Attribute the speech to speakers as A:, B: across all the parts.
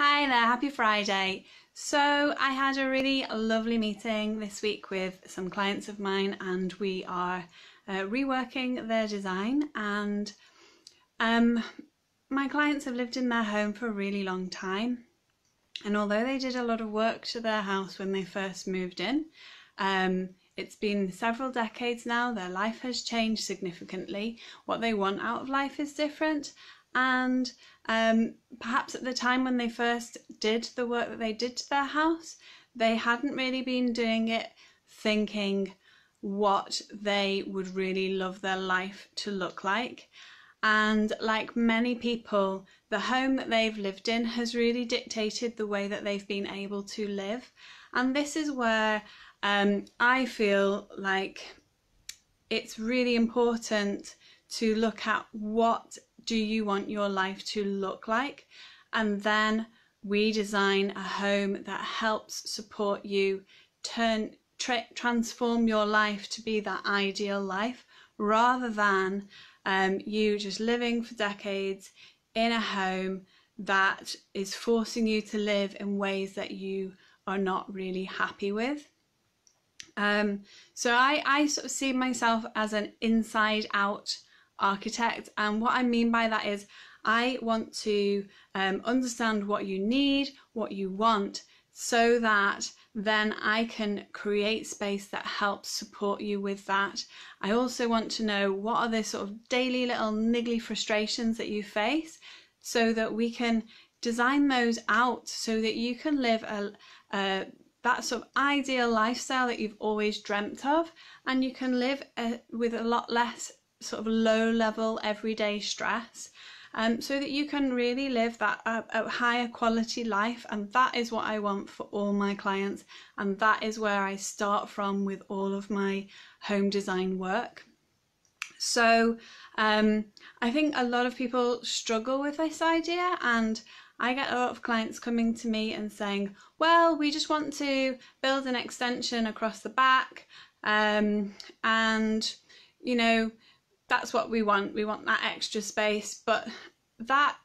A: Hi there, happy Friday. So I had a really lovely meeting this week with some clients of mine, and we are reworking their design. And my clients have lived in their home for a really long time, and although they did a lot of work to their house when they first moved in, it's been several decades now. Their life has changed significantly. What they want out of life is different, and perhaps at the time when they first did the work that they did to their house, they hadn't really been doing it thinking what they would really love their life to look like. And like many people, the home that they've lived in has really dictated the way that they've been able to live. And this is where I feel like it's really important to look at what do you want your life to look like, and then we design a home that helps support you transform your life to be that ideal life, rather than you just living for decades in a home that is forcing you to live in ways that you are not really happy with. So I sort of see myself as an inside out architect, and what I mean by that is I want to understand what you need, what you want, so that then I can create space that helps support you with that. I also want to know what are the sort of daily little niggly frustrations that you face, so that we can design those out so that you can live that sort of ideal lifestyle that you've always dreamt of, and you can live with a lot less sort of low level everyday stress, so that you can really live that a higher quality life. And that is what I want for all my clients, and that is where I start from with all of my home design work. So I think a lot of people struggle with this idea, and I get a lot of clients coming to me and saying, well, we just want to build an extension across the back, and you know, that's what we want that extra space. But that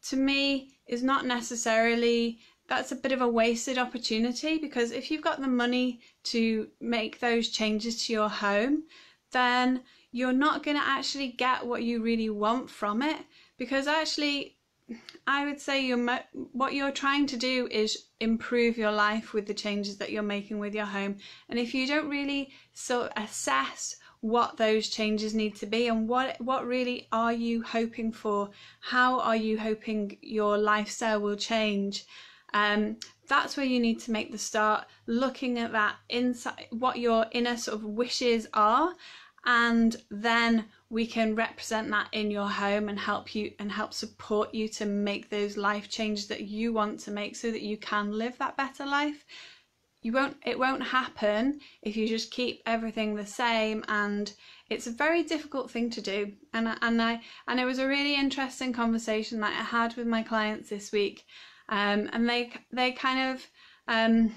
A: to me is not necessarily, that's a bit of a wasted opportunity, because if you've got the money to make those changes to your home, then you're not going to actually get what you really want from it, because actually I would say what you're trying to do is improve your life with the changes that you're making with your home. And if you don't really sort of assess what those changes need to be, and what really are you hoping for, how are you hoping your lifestyle will change, that's where you need to make the start, looking at that inside, what your inner sort of wishes are, and then we can represent that in your home and help support you to make those life changes that you want to make, so that you can live that better life. It won't happen if you just keep everything the same, and it's a very difficult thing to do. And it was a really interesting conversation that I had with my clients this week, and they kind of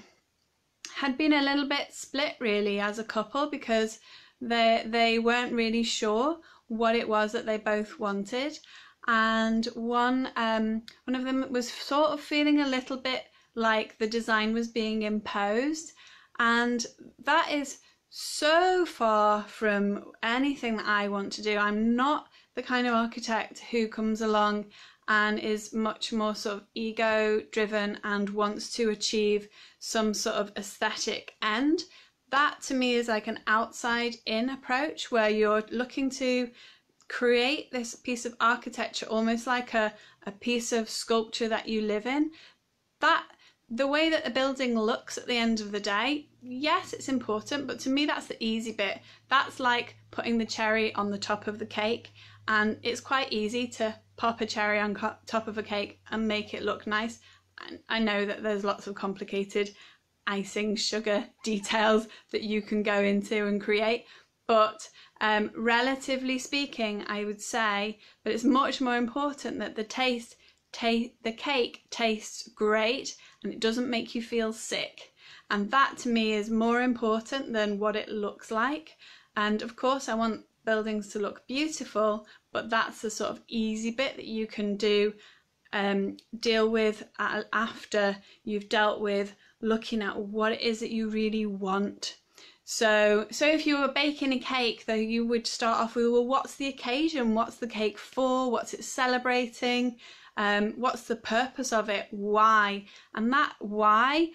A: had been a little bit split really as a couple, because they weren't really sure what it was that they both wanted, and one of them was sort of feeling a little bit like the design was being imposed, and that is so far from anything that I want to do. I'm not the kind of architect who comes along and is much more sort of ego driven and wants to achieve some sort of aesthetic end. That to me is like an outside in approach, where you're looking to create this piece of architecture almost like a piece of sculpture that you live in. That the way that the building looks at the end of the day, yes, it's important, but to me that's the easy bit. That's like putting the cherry on the top of the cake, and it's quite easy to pop a cherry on top of a cake and make it look nice. And I know that there's lots of complicated icing, sugar details that you can go into and create, but relatively speaking, I would say that it's much more important that the cake tastes great and it doesn't make you feel sick, and that to me is more important than what it looks like. And of course I want buildings to look beautiful, but that's the sort of easy bit that you can do deal with after you've dealt with looking at what it is that you really want. So if you were baking a cake, though, you would start off with, well, what's the occasion? What's the cake for? What's it celebrating? What's the purpose of it? Why? And that why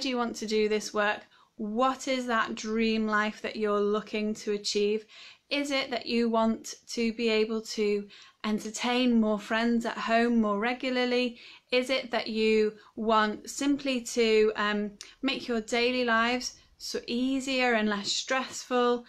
A: do you want to do this work? What is that dream life that you're looking to achieve? Is it that you want to be able to entertain more friends at home more regularly? Is it that you want simply to make your daily lives so easier and less stressful?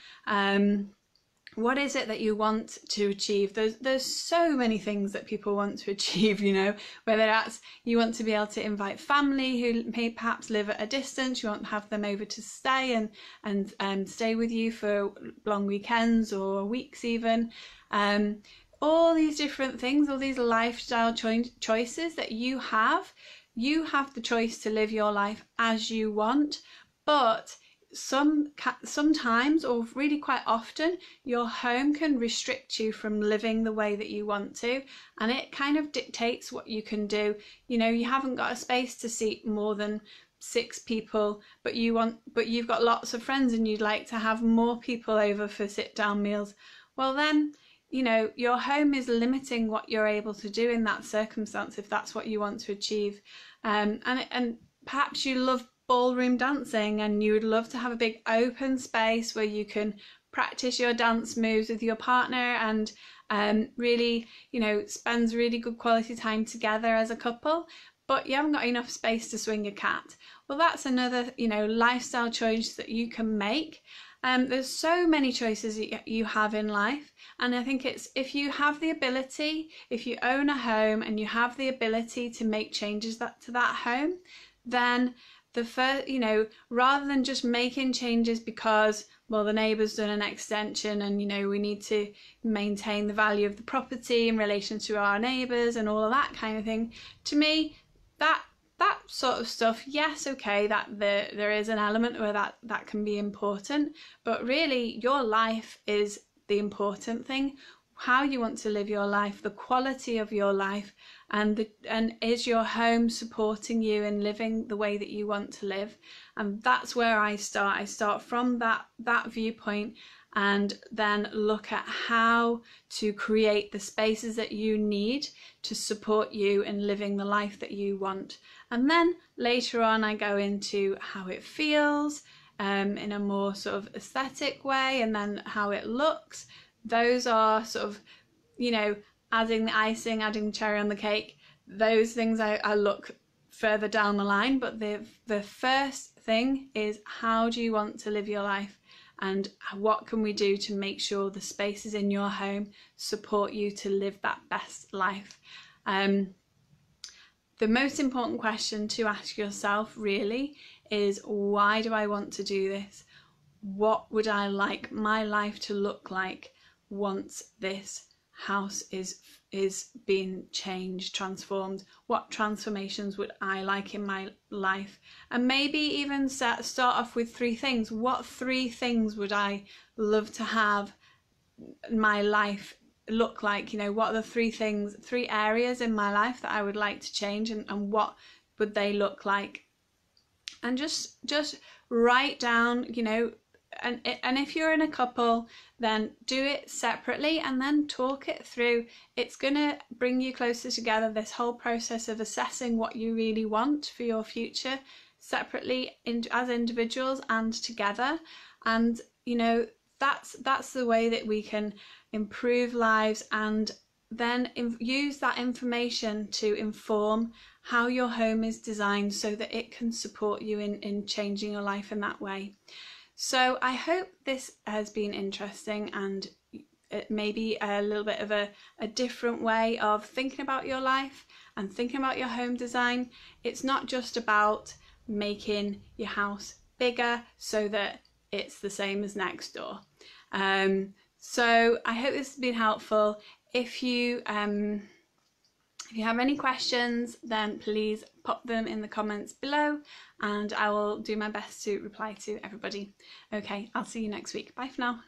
A: What is it that you want to achieve? There's so many things that people want to achieve, you know, whether that's you want to be able to invite family who may perhaps live at a distance, you want to have them over to stay and stay with you for long weekends or weeks even. All these different things, all these lifestyle choices that you have the choice to live your life as you want, but sometimes, or really quite often, your home can restrict you from living the way that you want to, and it kind of dictates what you can do. You know, you haven't got a space to seat more than 6 people, but you've got lots of friends and you'd like to have more people over for sit-down meals. Well then, you know, your home is limiting what you're able to do in that circumstance if that's what you want to achieve. And perhaps you love ballroom dancing and you would love to have a big open space where you can practice your dance moves with your partner and really, you know, spends really good quality time together as a couple, but you haven't got enough space to swing a cat. Well, that's another, you know, lifestyle choice that you can make. There's so many choices you have in life, and I think it's if you have the ability, if you own a home and you have the ability to make changes to that home, then the first, you know, rather than just making changes because, well, the neighbour's done an extension and, you know, we need to maintain the value of the property in relation to our neighbours and all of that kind of thing, to me, that sort of stuff, yes, okay, that there is an element where that can be important, but really your life is the important thing. How you want to live your life, the quality of your life, and is your home supporting you in living the way that you want to live? And that's where I start from that viewpoint, and then look at how to create the spaces that you need to support you in living the life that you want. And then later on I go into how it feels in a more sort of aesthetic way, and then how it looks. Those are sort of, you know, adding the icing, adding the cherry on the cake. Those things I look further down the line, but the first thing is, how do you want to live your life, and what can we do to make sure the spaces in your home support you to live that best life? The most important question to ask yourself really is, why do I want to do this? What would I like my life to look like once this house is being changed, transformed? What transformations would I like in my life? And maybe even start off with 3 things. What 3 things would I love to have my life look like? You know, what are the 3 areas in my life that I would like to change, and what would they look like? And just write down, you know, and if you're in a couple, then do it separately and then talk it through. It's going to bring you closer together, this whole process of assessing what you really want for your future, separately as individuals and together. And, you know, that's the way that we can improve lives, and then use that information to inform how your home is designed so that it can support you in changing your life in that way. So I hope this has been interesting, and it may be a little bit of a different way of thinking about your life and thinking about your home design. It's not just about making your house bigger so that it's the same as next door. So I hope this has been helpful. If you have any questions, then please pop them in the comments below, and I will do my best to reply to everybody. Okay, I'll see you next week. Bye for now.